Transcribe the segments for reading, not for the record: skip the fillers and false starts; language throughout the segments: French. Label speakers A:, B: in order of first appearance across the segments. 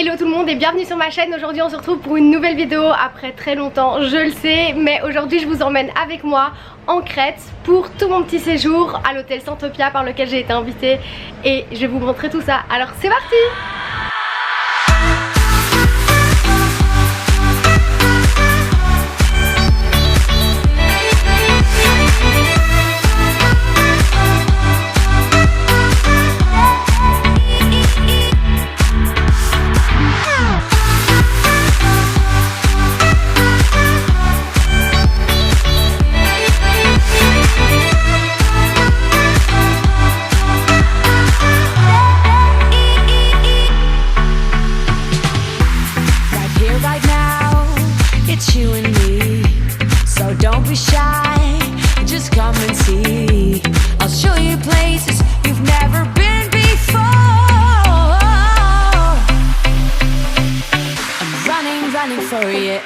A: Hello tout le monde et bienvenue sur ma chaîne. Aujourd'hui on se retrouve pour une nouvelle vidéo après très longtemps, je le sais. Mais aujourd'hui je vous emmène avec moi en Crète pour tout mon petit séjour à l'hôtel Santopia par lequel j'ai été invitée. Et je vais vous montrer tout ça, alors c'est parti!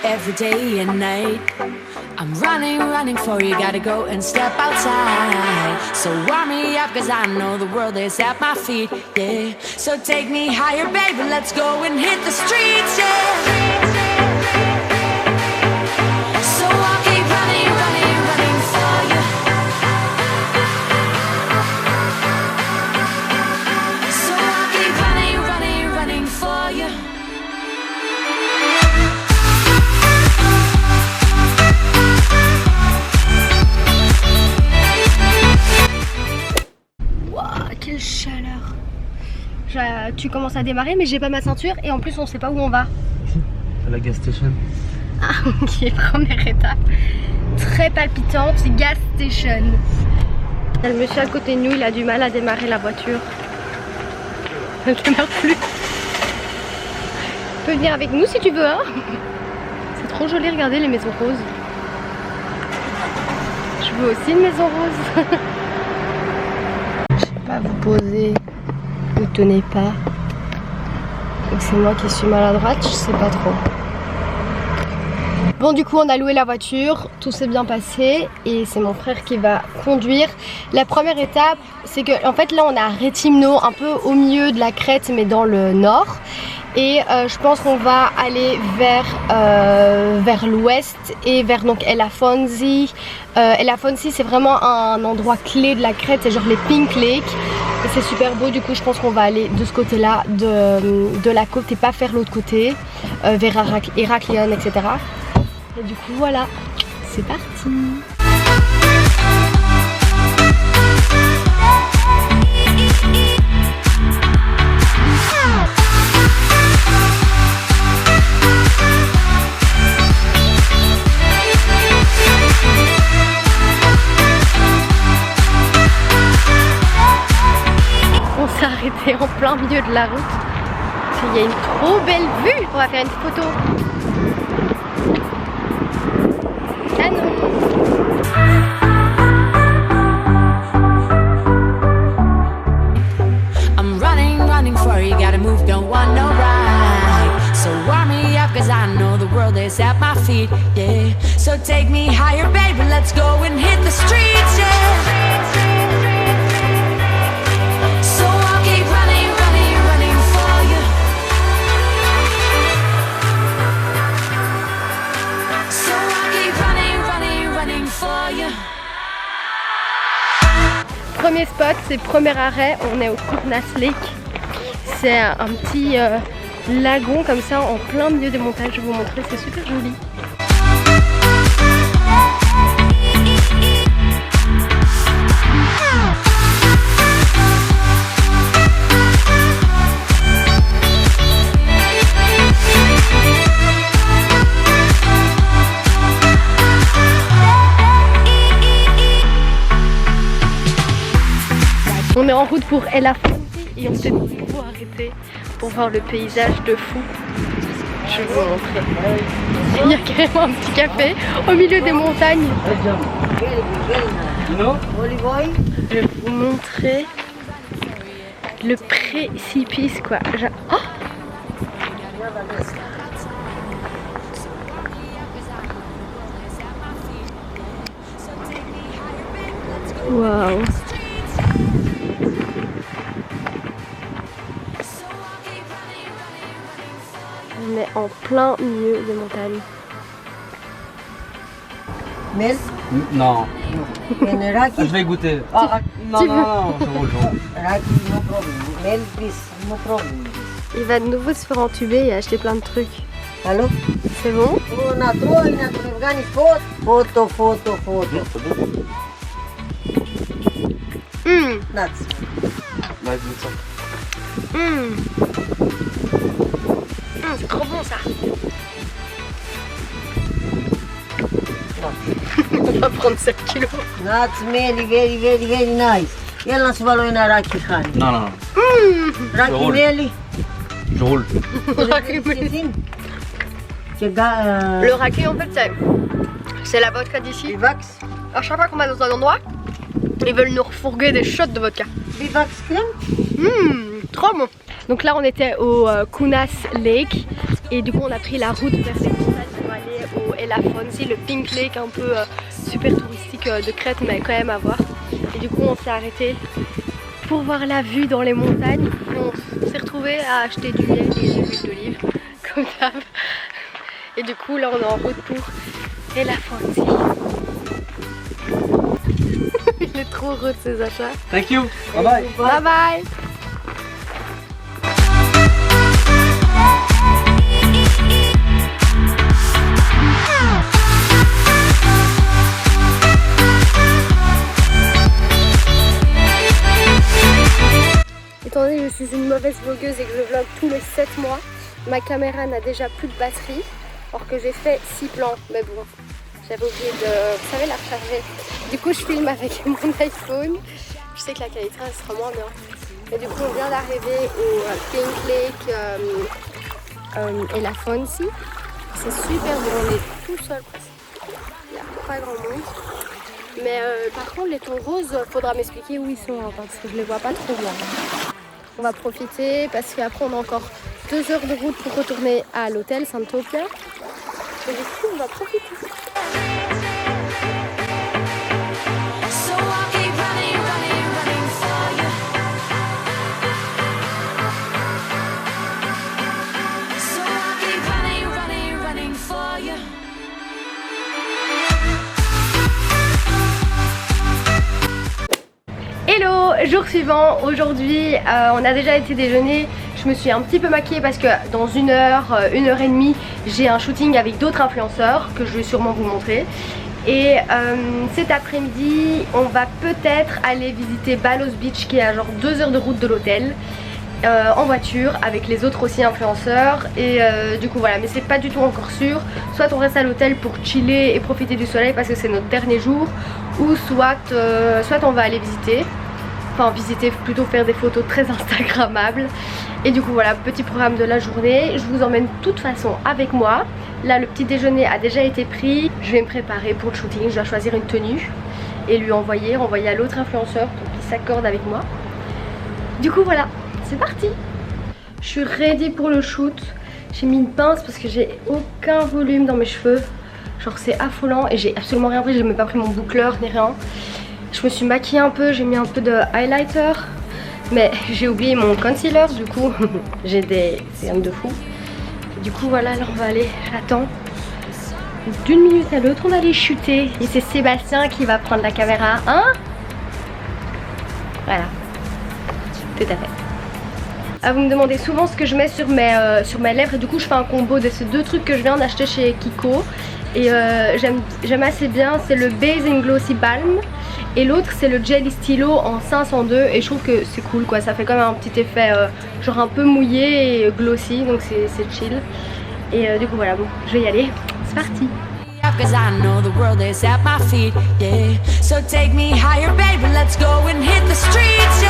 B: Every day and night I'm running for you, gotta go and step outside. So warm me up cause I know the world is at my feet, yeah. So take me higher baby, let's go and hit the streets, yeah. So I'll keep running for you. So I'll keep running for you.
A: Quelle chaleur. Tu commences à démarrer mais j'ai pas ma ceinture et en plus on sait pas où on va.
C: À la gas station.
A: Ah ok, première étape. Très palpitante, gas station. Il y a le monsieur à côté de nous, il a du mal à démarrer la voiture. Elle démarre plus. Tu peux venir avec nous si tu veux hein. C'est trop joli, regardez les maisons roses. Je veux aussi une maison rose. Vous posez, vous tenez pas. Donc c'est moi qui suis maladroite, je sais pas trop. Bon du coup on a loué la voiture, tout s'est bien passé et c'est mon frère qui va conduire. La première étape c'est que en fait là on est à Réthymno, un peu au milieu de la Crète mais dans le nord. Et je pense qu'on va aller vers l'ouest et vers donc Elafonzi. Elafonzi c'est vraiment un endroit clé de la Crète, c'est genre les Pink Lake. Et c'est super beau, du coup je pense qu'on va aller de ce côté là de la côte et pas faire l'autre côté, vers Heraklion etc. Et du coup voilà, c'est parti. On s'est arrêté en plein milieu de la route. Il y a une trop belle vue. On va faire une photo. Ah non.
B: I'm running for you, gotta move, don't want no ride. So warm me up cause I know the world is at my feet, yeah. So take me higher baby, let's go and hit the streets, yeah.
A: Premier spot, c'est premier arrêt, on est au Kurnas Lake. C'est un petit lagon comme ça en plein milieu des montagnes, je vais vous montrer, c'est super joli. On est en route pour Elafonzi et on s'est beaucoup arrêté pour voir le paysage de fou. Je vais vous montrer. Il y a carrément un petit café au milieu des montagnes. Je vais vous montrer le précipice quoi. Oh, waouh. en plein milieu des montagnes.
D: Mel?
C: Non.
D: And Raki?
C: Je vais goûter. Ah, non,
A: Tu
C: non,
A: veux-
C: non, je roule.
D: Raki, no problem. Mel, this, no problem.
A: Il va de nouveau se faire entuber et acheter plein de trucs.
D: Hello?
A: C'est bon?
D: Oh, na troi, na troi, photo, photo, photo. Nuts.
C: Ouais, goûte ça.
A: C'est trop bon ça. On va prendre 7 kilos.
D: Nuts, Meli, very, very, very nice. Yalla swallow in a Raki Khan.
C: Non, non, non.
D: Raki
C: roule.
D: Meli.
C: Je roule.
A: Le raki en fait c'est la vodka d'ici.
D: Bivax?
A: À chaque fois qu'on va dans un endroit, ils veulent nous refourguer des shots de vodka.
D: Bivax crème?
A: Trop bon. Donc là on était au Kunas Lake et du coup on a pris la route vers les montagnes pour aller au Elafonsi, le Pink Lake un peu super touristique de Crète mais quand même à voir. Et du coup on s'est arrêté pour voir la vue dans les montagnes. Et on s'est retrouvé à acheter du miel et de l'huile d'olive comme d'hab. Et du coup là on est en route pour Elafonsi. Il est trop heureux de ses achats.
C: Thank you. Bye bye.
A: Bye bye. Étant donné que je suis une mauvaise vlogueuse et que je vlog tous les 7 mois, ma caméra n'a déjà plus de batterie, alors que j'ai fait 6 plans, mais bon, j'avais oublié de, vous savez, la recharger. Du coup, je filme avec mon iPhone. Je sais que la qualité sera moins bien. Et du coup, on vient d'arriver au Pink Lake Elafonsi. C'est super beau, on est tout seul presque. Il n'y a pas grand monde. Mais par contre, les tons roses, faudra m'expliquer où ils sont, hein, parce que je les vois pas trop bien. On va profiter parce qu'après, on a encore 2 heures de route pour retourner à l'hôtel Santopia. Et du coup, on va profiter.
B: So I'll keep running, running, running for you. So I'll keep running, running, running for you.
A: Hello, jour suivant. Aujourd'hui, on a déjà été déjeuner. Je me suis un petit peu maquillée parce que dans 1 heure, 1 heure et demie, j'ai un shooting avec d'autres influenceurs que je vais sûrement vous montrer. Et cet après-midi, on va peut-être aller visiter Balos Beach qui est à genre 2 heures de route de l'hôtel. En voiture avec les autres aussi influenceurs et du coup voilà, mais c'est pas du tout encore sûr. Soit on reste à l'hôtel pour chiller et profiter du soleil parce que c'est notre dernier jour, ou soit on va aller visiter, enfin visiter, plutôt faire des photos très instagrammables. Et du coup voilà, petit programme de la journée. Je vous emmène de toute façon avec moi. Là le petit déjeuner a déjà été pris. Je vais me préparer pour le shooting, je dois choisir une tenue et lui renvoyer à l'autre influenceur pour qu'il s'accorde avec moi. Du coup voilà, c'est parti. Je suis ready pour le shoot. J'ai mis une pince parce que j'ai aucun volume dans mes cheveux. Genre c'est affolant et j'ai absolument rien pris. J'ai même pas pris mon boucleur ni rien. Je me suis maquillée un peu, j'ai mis un peu de highlighter. Mais j'ai oublié mon concealer, du coup j'ai des cernes de fou. Et du coup voilà, là on va aller, j'attends. D'une minute à l'autre on va aller chuter. Et c'est Sébastien qui va prendre la caméra, hein? Voilà, tout à fait. Vous me demandez souvent ce que je mets sur mes lèvres et du coup je fais un combo de ces 2 trucs que je viens d'acheter chez Kiko. Et j'aime assez bien, c'est le Base and Glossy Balm et l'autre c'est le Jelly Stylo en 502 et je trouve que c'est cool quoi, ça fait quand même un petit effet genre un peu mouillé et glossy, donc c'est chill. Et du coup voilà, bon, je vais y aller, c'est parti.
B: Cause I know the world is at my feet, yeah. So take me higher, baby, let's go and hit the streets, yeah.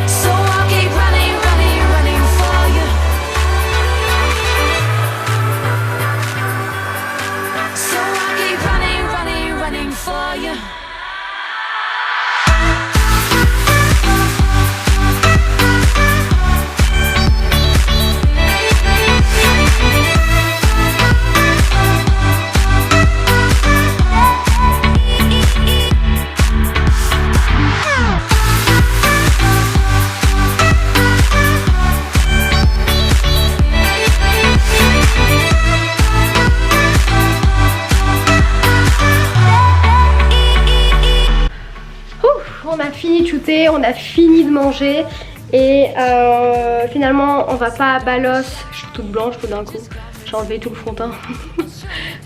B: So I'll keep running, running, running for you. So I'll keep running, running, running for you.
A: on a fini de shooter, on a fini de manger. Et finalement on va pas à Balos. Je suis toute blanche tout d'un coup. J'ai enlevé tout le fond de teint.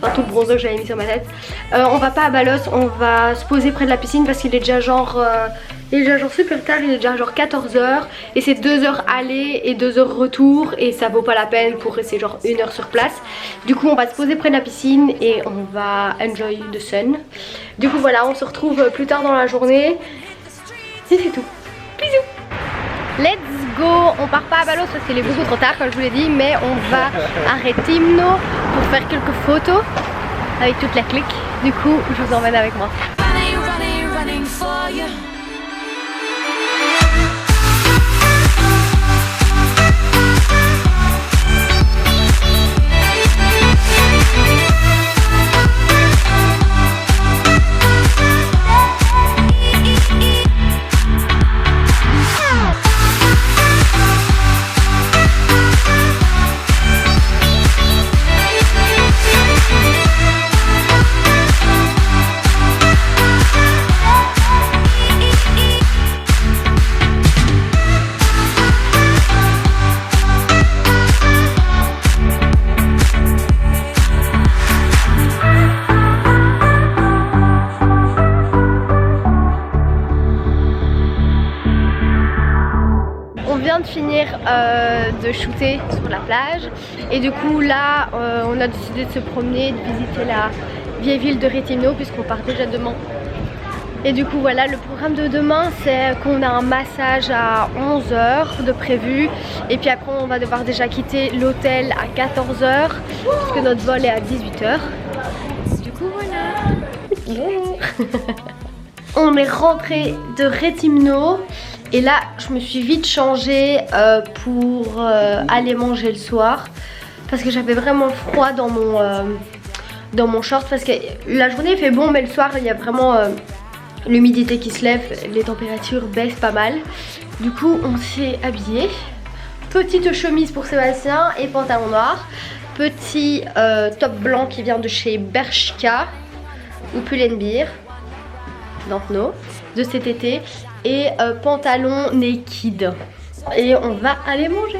A: Enfin tout le bronzer que j'avais mis sur ma tête. On va pas à Balos, on va se poser près de la piscine parce qu'il est déjà genre super tard, il est déjà genre 14h. Et c'est 2 heures aller et 2 heures retour. Et ça vaut pas la peine pour rester genre 1 heure sur place. Du coup on va se poser près de la piscine et on va enjoy the sun. Du coup voilà, on se retrouve plus tard dans la journée. Et c'est tout. Bisous. Let's go. On part pas à Balos parce qu'il est beaucoup trop tard comme je vous l'ai dit. Mais on va à Retimno pour faire quelques photos avec toute la clique. Du coup je vous emmène avec moi.
B: Running for you.
A: De finir de shooter sur la plage et du coup là on a décidé de se promener, de visiter la vieille ville de Retimno puisqu'on part déjà demain. Et du coup voilà, le programme de demain c'est qu'on a un massage à 11 h de prévu et puis après on va devoir déjà quitter l'hôtel à 14 h parce que notre vol est à 18 h. Du coup voilà. On est rentré de Retimno. Et là, je me suis vite changée pour aller manger le soir. Parce que j'avais vraiment froid dans mon short. Parce que la journée fait bon, mais le soir, il y a vraiment l'humidité qui se lève. Les températures baissent pas mal. Du coup, on s'est habillé. Petite chemise pour Sébastien et pantalon noir. Petit top blanc qui vient de chez Bershka ou Pull&Bear d'Antno de cet été. Et pantalon naked. Et on va aller manger.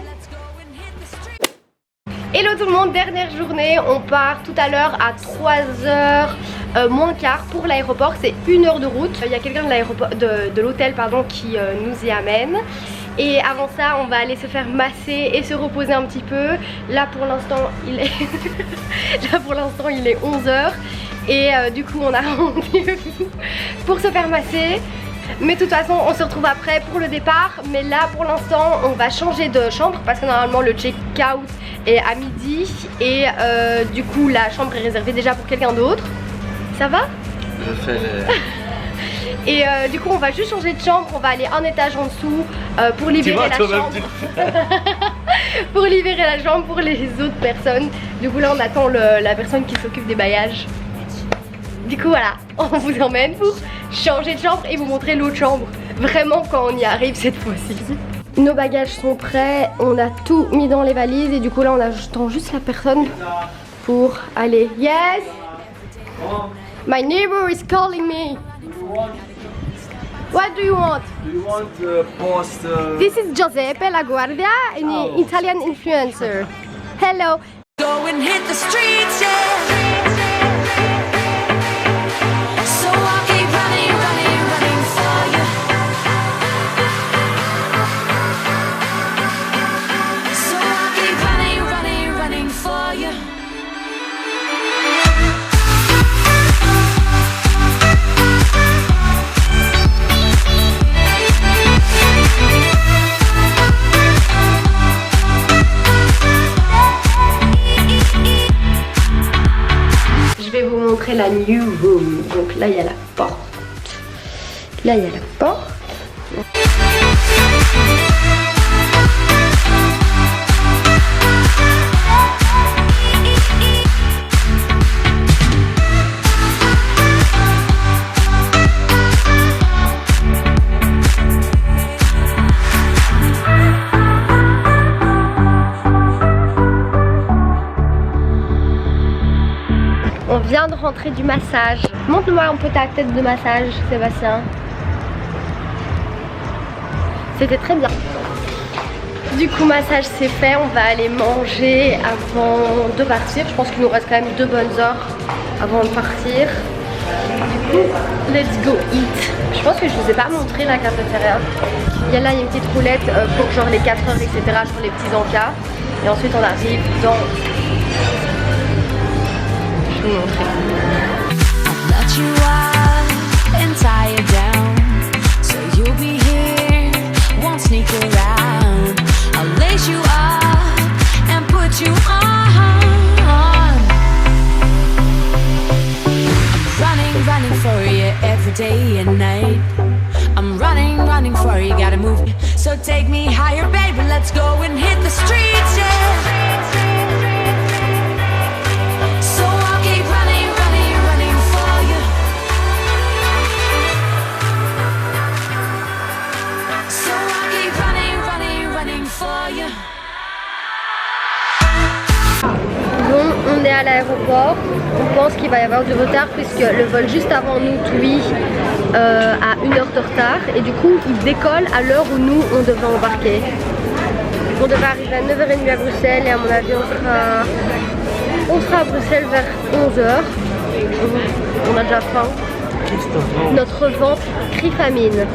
A: Hello tout le monde, dernière journée. On part tout à l'heure à 3h moins quart pour l'aéroport. C'est 1 heure de route. Il y a quelqu'un de l'hôtel qui nous y amène. Et avant ça on va aller se faire masser et se reposer un petit peu. Là pour l'instant il est 11 h. Et du coup on a rendez-vous pour se faire masser. Mais de toute façon on se retrouve après pour le départ. Mais là pour l'instant on va changer de chambre parce que normalement le check-out est à midi. Et du coup la chambre est réservée déjà pour quelqu'un d'autre. Ça va?
C: Je fais les...
A: Et du coup on va juste changer de chambre. On va aller un étage en dessous pour libérer la chambre. Pour libérer la chambre pour les autres personnes. Du coup là on attend la personne qui s'occupe des bagages. Du coup voilà, on vous emmène pour changer de chambre et vous montrer l'autre chambre. Vraiment quand on y arrive cette fois-ci. Nos bagages sont prêts, on a tout mis dans les valises et du coup là on attend juste la personne pour aller. Yes! My neighbor is calling me. What do you want?
C: Do you want post?
A: This is Giuseppe LaGuardia, an Italian influencer. Hello.
B: Go and hit the streets, yeah.
A: La new room. Donc là il y a la porte. Là il y a la porte. On vient de rentrer du massage. Montre-moi un peu ta tête de massage, Sébastien. C'était très bien. Du coup, massage c'est fait, on va aller manger avant de partir. Je pense qu'il nous reste quand même 2 bonnes heures avant de partir. Du coup, let's go eat. Je pense que je vous ai pas montré la cafétéria. Il y a là une petite roulette pour genre les 4 heures, etc. sur les petits encas. Et ensuite on arrive dans... Je vais vous montrer.
B: Day and night, I'm running for you, gotta move. So take me higher, baby, let's go and hit the streets, yeah. So I'll keep running for you. So I'll keep running for you.
A: Bon, on est à l'aéroport. On pense qu'il va y avoir du retard puisque le vol juste avant nous, TUI, a 1 heure de retard. Et du coup, il décolle à l'heure où nous, on devait embarquer. On devait arriver à 9h30 à Bruxelles et à mon avis, on sera à Bruxelles vers 11h. On a déjà faim. Notre ventre crie famine.